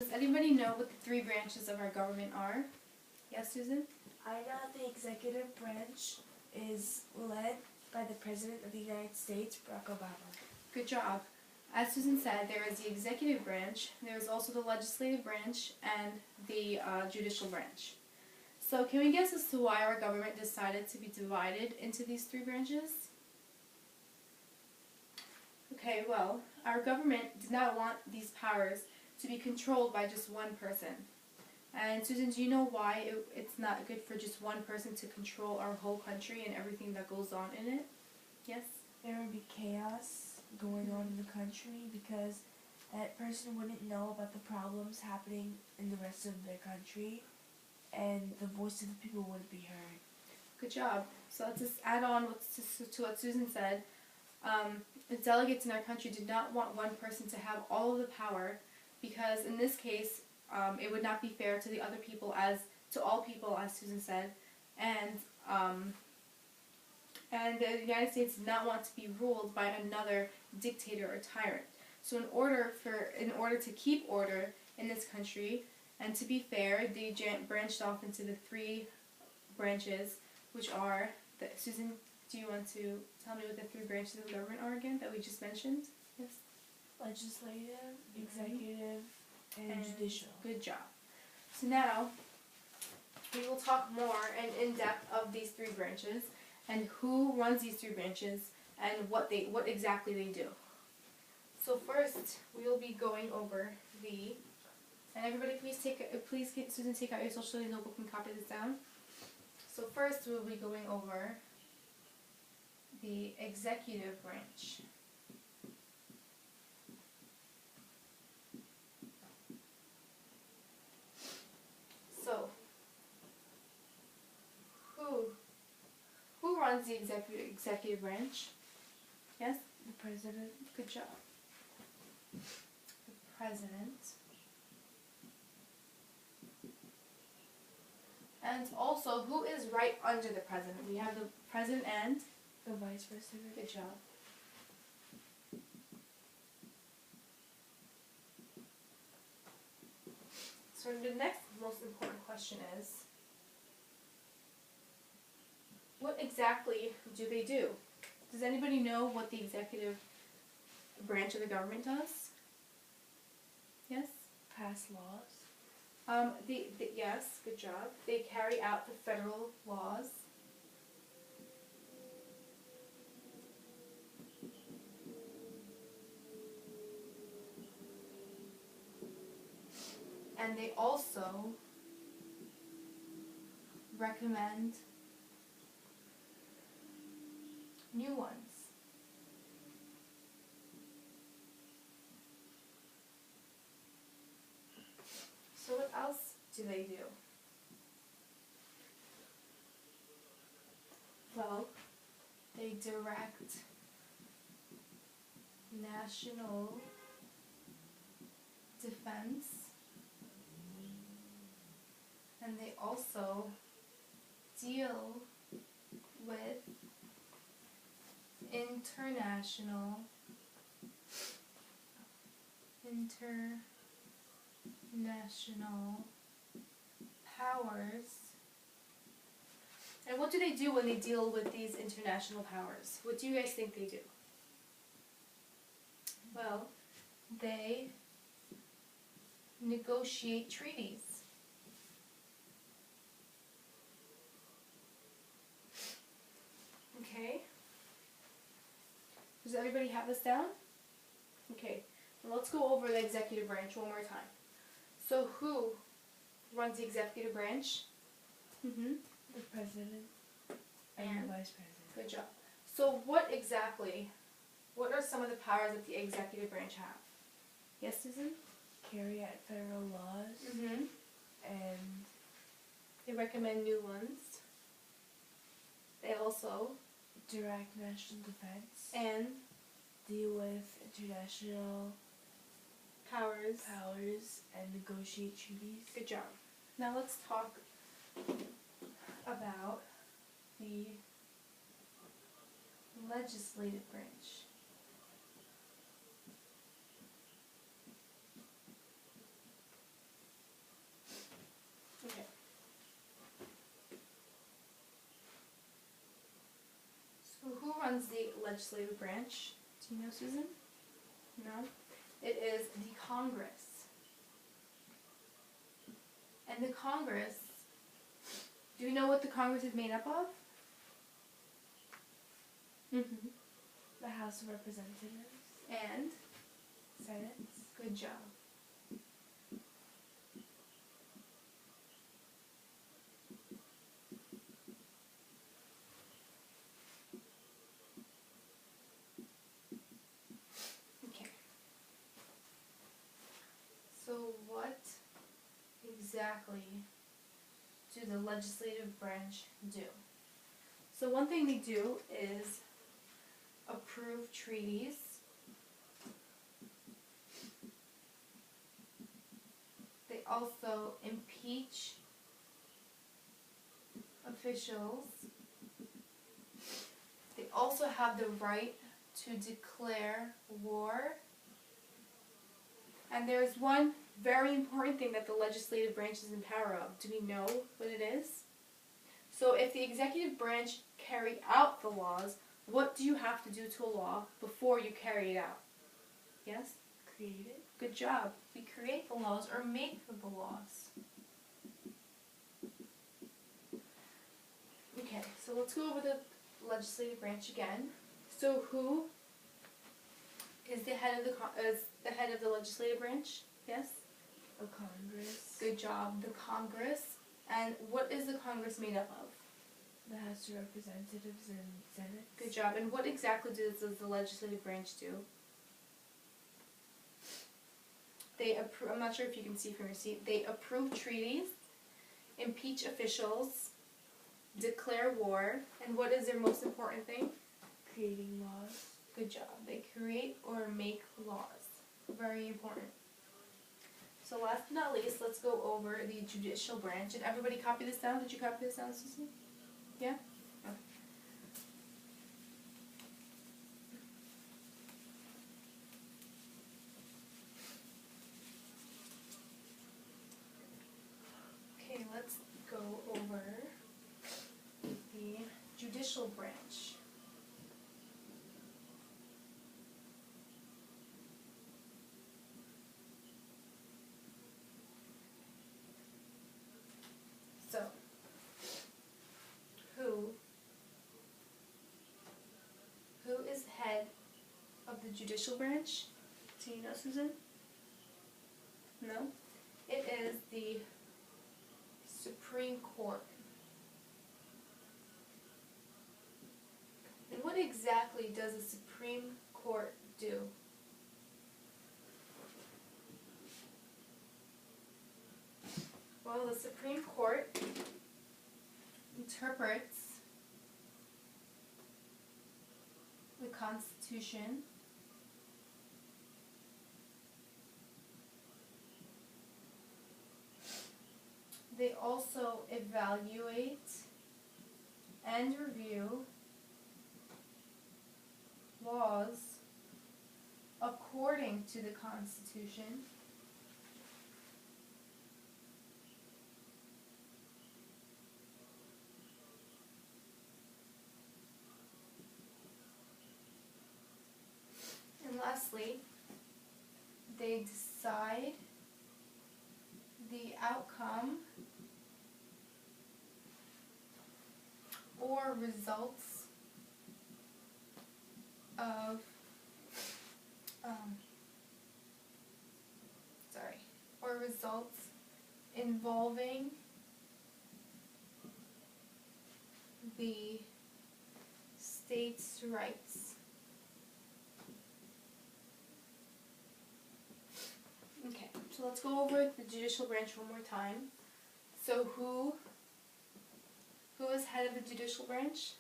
Does anybody know what the three branches of our government are? Yes, Susan? I know the executive branch is led by the President of the United States, Barack Obama. Good job. As Susan said, there is the executive branch, there is also the legislative branch, and the judicial branch. So can we guess as to why our government decided to be divided into these three branches? Okay, well, our government did not want these powers to be controlled by just one person. And Susan, do you know why it's not good for just one person to control our whole country and everything that goes on in it? Yes? There would be chaos going on in the country because that person wouldn't know about the problems happening in the rest of their country, and the voice of the people wouldn't be heard. Good job. So let's just add on to what Susan said. The delegates in our country did not want one person to have all of the power because in this case, it would not be fair to the other people to all people, as Susan said, and the United States did not want to be ruled by another dictator or tyrant. So in order to keep order in this country and to be fair, they branched off into the three branches, which are Susan, do you want to tell me what the three branches of the government are again that we just mentioned? Yes. Legislative, executive, and judicial. Good job. So now we will talk more and in depth of these three branches and who runs these three branches and what exactly they do. So first we will be going over and everybody please Susan, take out your social studies notebook and copy this down. So first we will be going over the executive branch. So, who runs the executive branch? Yes? The President. Good job. The President. And also, who is right under the President? We have the President and the Vice President. Good job. So the next most important question is, what exactly do they do? Does anybody know what the executive branch of the government does? Yes? Pass laws. Yes, good job. They carry out the federal laws. And they also recommend new ones. So what else do they do? Well, they direct national defense. And they also deal with international powers. And what do they do when they deal with these international powers? What do you guys think they do? Well, they negotiate treaties. Okay. Does everybody have this down? Okay. Well, let's go over the executive branch one more time. So who runs the executive branch? The President and the Vice President. Good job. So what are some of the powers that the executive branch have? Yes, Susan? Carry out federal laws. And they recommend new ones. They also direct national defense and deal with international powers and negotiate treaties. Good job. Now let's talk about the legislative branch. legislative branch? Do you know, Susan? No? It is the Congress. And the Congress, do you know what the Congress is made up of? Mm-hmm. The House of Representatives. And? Senate. Good job. Okay. So what exactly do the legislative branch do? So one thing they do is approve treaties. They also impeach officials. They also have the right to declare war. And there's one very important thing that the legislative branch is in power of. Do we know what it is? So if the executive branch carry out the laws, what do you have to do to a law before you carry it out? Yes? Create it. Good job. We create the laws or make the laws. Okay, so let's go over the legislative branch again. So who is the head of the legislative branch? Yes? A Congress. Good job. The Congress. And what is the Congress made up of? The House of Representatives and Senate. Good job. And what exactly does the legislative branch do? They approve, I'm not sure if you can see from your seat, they approve treaties, impeach officials, declare war, and what is their most important thing? Creating laws. Good job. They create or make laws. Very important. So last but not least, let's go over the judicial branch. Did everybody copy this down? Did you copy this down, Susan? Yeah? Okay, let's go over the judicial branch. So, who is head of the judicial branch? Do you know, Susan? No? It is the Supreme Court. And what exactly does the Supreme Court do? Well, the Supreme Court interprets the Constitution. They also evaluate and review laws according to the Constitution. And lastly, they decide the outcome or results of results involving the states' rights. Okay, so let's go over the judicial branch one more time. So who is head of the judicial branch?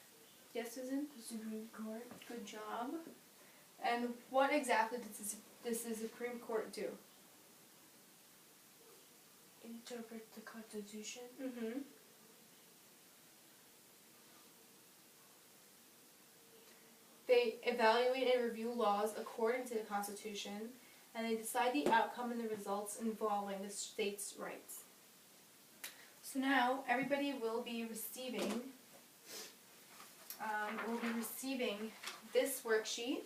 Yes, Susan? The Supreme Court. Good job. And what exactly does the Supreme Court do? Interpret the Constitution. Mm-hmm. They evaluate and review laws according to the Constitution, and they decide the outcome and the results involving the states' rights. So now, everybody will be receiving will be receiving this worksheet.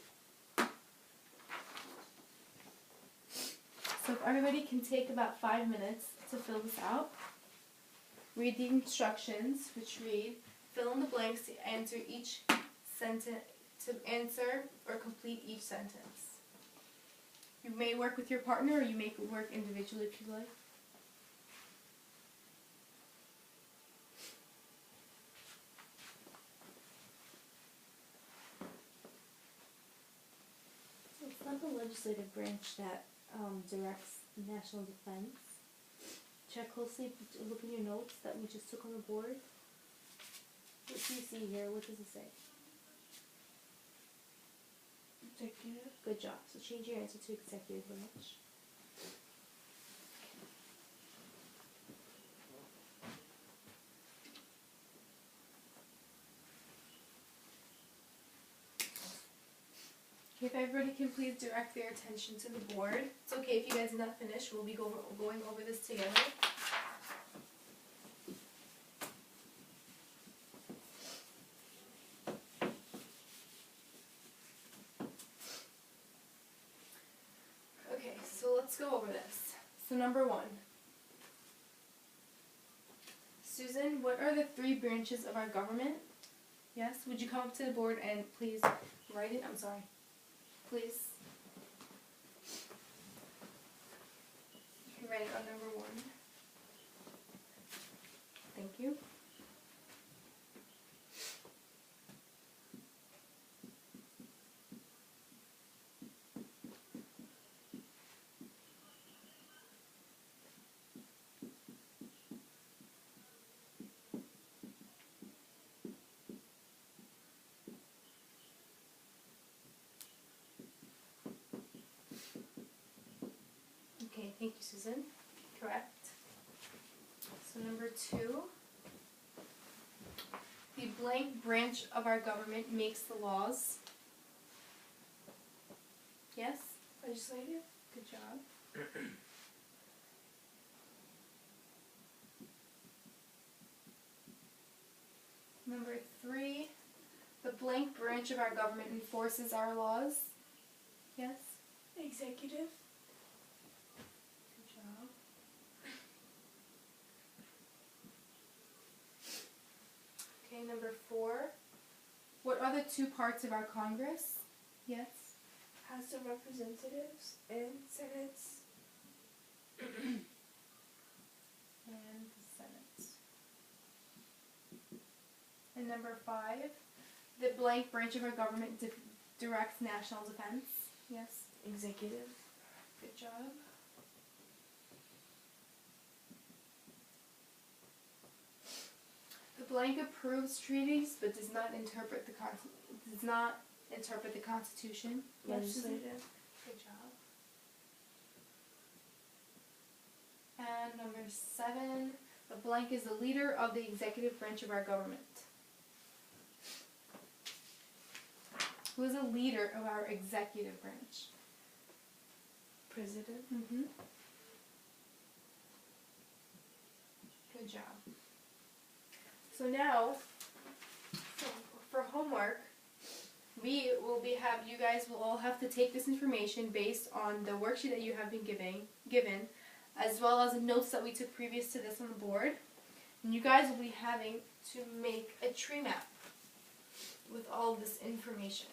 So if everybody can take about 5 minutes to fill this out, read the instructions, which read, fill in the blanks to answer each sentence, to answer or complete each sentence. You may work with your partner, or you may work individually if you like. It's not the legislative branch that directs national defense. Check closely, look in your notes that we just took on the board. What do you see here? What does it say? Executive. Good job. So change your answer to executive branch. Okay, if everybody can please direct their attention to the board. It's okay if you guys are not finished. We'll be going over this together. Okay, so let's go over this. So number 1. Susan, what are the 3 branches of our government? Yes, would you come up to the board and please write it? I'm sorry. Please. You can write it on number 1. Thank you. Okay, thank you, Susan. Correct. So number 2, the blank branch of our government makes the laws. Yes? Legislative. Good job. Number 3, the blank branch of our government enforces our laws. Yes? Executive. Good job. Okay, number 4, what are the 2 parts of our Congress? Yes? House of Representatives and Senates. And the Senate. And number 5, the blank branch of our government directs national defense. Yes? Executive. Good job. The blank approves treaties but does not interpret the Constitution. Yes, Susan? Legislative. Good job. And number 7, the blank is the leader of the executive branch of our government. Who is the leader of our executive branch? President. Mm-hmm. Good job. So now, for homework, you guys will all have to take this information based on the worksheet that you have been given, as well as the notes that we took previous to this on the board. And you guys will be having to make a tree map with all of this information.